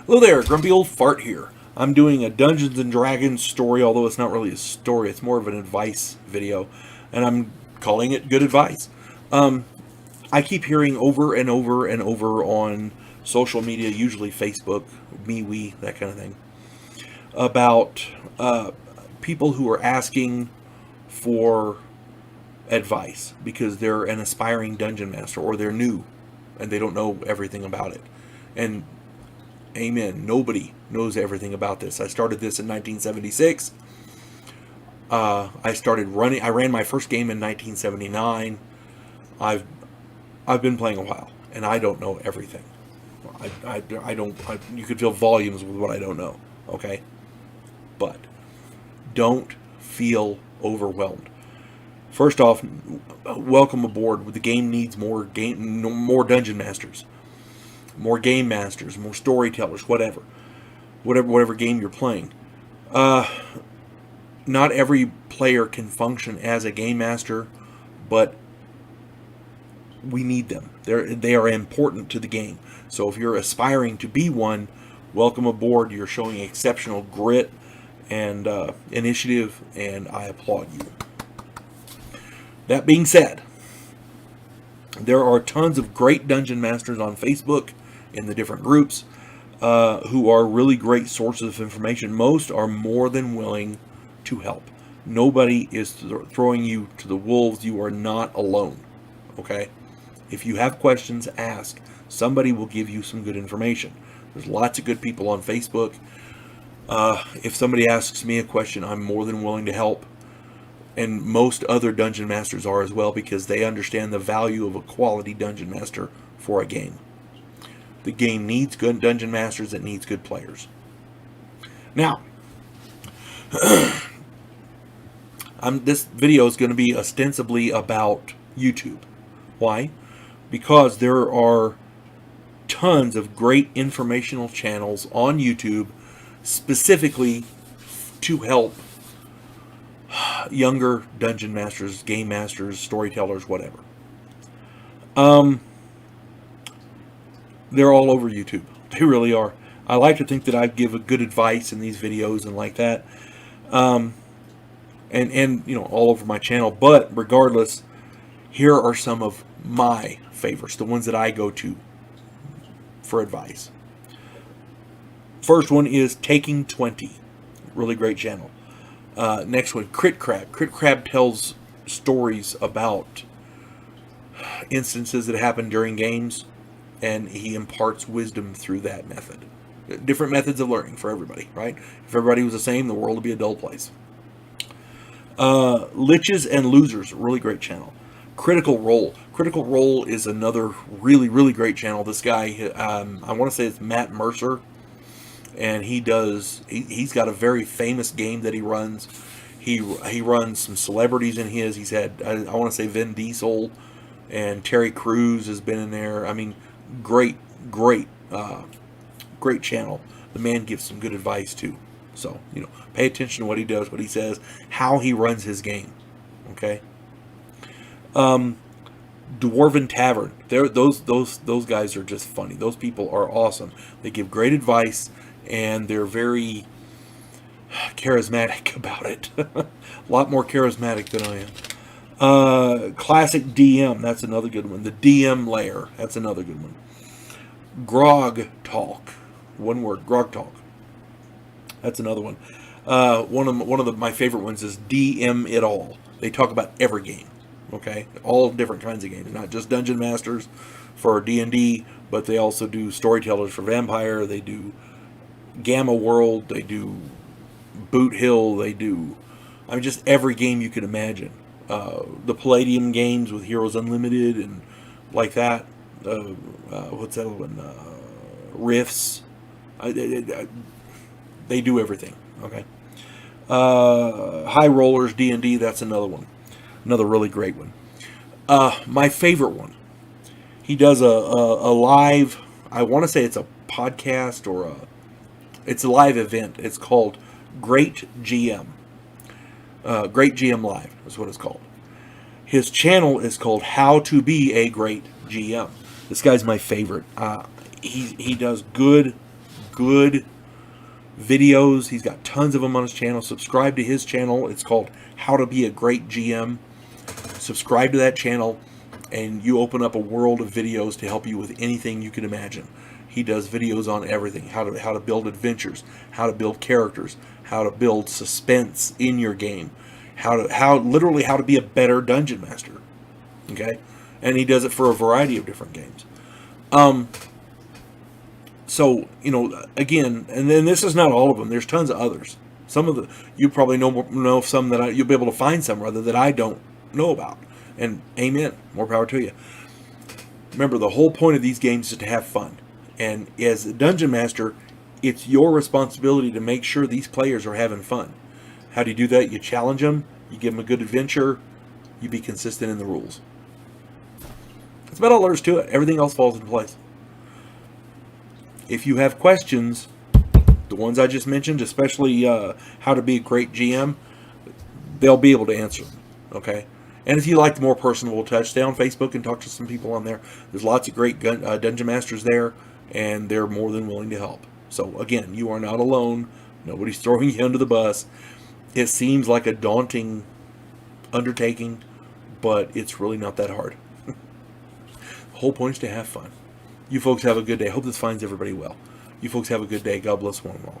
Hello there, Grumpy Old Fart here. I'm doing a Dungeons and Dragons story, although it's not really a story, it's more of an advice video, and I'm calling it Good Advice. I keep hearing over and over and over on social media, usually Facebook, we, that kind of thing, about people who are asking for advice because they're an aspiring dungeon master or they're new and they don't know everything about it. And amen, nobody knows everything about this. I started this in 1976. I ran my first game in 1979. I've been playing a while, and I don't know everything. You could fill volumes with what I don't know, okay? But don't feel overwhelmed. First off, welcome aboard. The game needs more dungeon masters, more game masters, more storytellers, whatever game you're playing. Not every player can function as a game master, but we need them. They are important to the game. So if you're aspiring to be one, welcome aboard. You're showing exceptional grit and initiative, and I applaud you. That being said, there are tons of great dungeon masters on Facebook in the different groups who are really great sources of information. Most are more than willing to help. Nobody is throwing you to the wolves. You are not alone. Okay? If you have questions, ask. Somebody will give you some good information. There's lots of good people on Facebook. If somebody asks me a question, I'm more than willing to help. And most other dungeon masters are as well, because they understand the value of a quality dungeon master for a game. The game needs good dungeon masters. It needs good players. Now, this video is going to be ostensibly about YouTube. Why? Because there are tons of great informational channels on YouTube specifically to help younger dungeon masters, game masters, storytellers, whatever. They're all over YouTube. They really are. I like to think that I give a good advice in these videos and like that. And you know, all over my channel. But regardless, here are some of my favorites, the ones that I go to for advice. First one is Taking 20. Really great channel. Next one, Crit Crab. Crit Crab tells stories about instances that happen during games, and he imparts wisdom through that method. Different methods of learning for everybody, right? If everybody was the same, the world would be a dull place. Liches and Losers, really great channel. Critical Role. Critical Role is another really, really great channel. This guy, I want to say it's Matt Mercer, and he's got a very famous game that he runs. He runs some celebrities in his. He's had, I want to say Vin Diesel and Terry Crews has been in there. I mean, great channel. The man gives some good advice too. So, you know, pay attention to what he does, what he says, how he runs his game. Okay. Dwarven Tavern. Those guys are just funny. Those people are awesome. They give great advice, and they're very charismatic about it. A lot more charismatic than I am. Classic DM. That's another good one. The DM Lair. That's another good one. Grog Talk. One word. Grog Talk. That's another one. One of my favorite ones is DM It All. They talk about every game. Okay, all different kinds of games, not just Dungeon Masters for D&D, but they also do Storytellers for Vampire. They do Gamma World. They do Boot Hill. They do, I mean, just every game you can imagine. The Palladium games with Heroes Unlimited and like that. What's that other one? Rifts. They do everything. Okay. High Rollers D&D. That's another one. Another really great one. My favorite one. He does a live, I want to say it's a podcast or it's a live event. It's called Great GM. Great GM Live is what it's called. His channel is called How to Be a Great GM. This guy's my favorite. He does good good videos. He's got tons of them on his channel. Subscribe to his channel. It's called How to Be a Great GM. Subscribe to that channel, and you open up a world of videos to help you with anything you can imagine. He does videos on everything: how to build adventures, how to build characters, how to build suspense in your game, how to be a better dungeon master. Okay, and he does it for a variety of different games. So, again, and then this is not all of them. There's tons of others. Some of the, you probably know some that you'll be able to find some rather that I don't know about. And amen. More power to you. Remember, the whole point of these games is to have fun. And as a dungeon master, it's your responsibility to make sure these players are having fun. How do you do that? You challenge them. You give them a good adventure. You be consistent in the rules. That's about all there is to it. Everything else falls into place. If you have questions, the ones I just mentioned, especially how to be a great GM, they'll be able to answer them, okay? And if you like the more personable touch, stay on Facebook and talk to some people on there. There's lots of great dungeon masters there, and they're more than willing to help. So, again, you are not alone. Nobody's throwing you under the bus. It seems like a daunting undertaking, but it's really not that hard. The whole point is to have fun. You folks have a good day. I hope this finds everybody well. You folks have a good day. God bless one and all.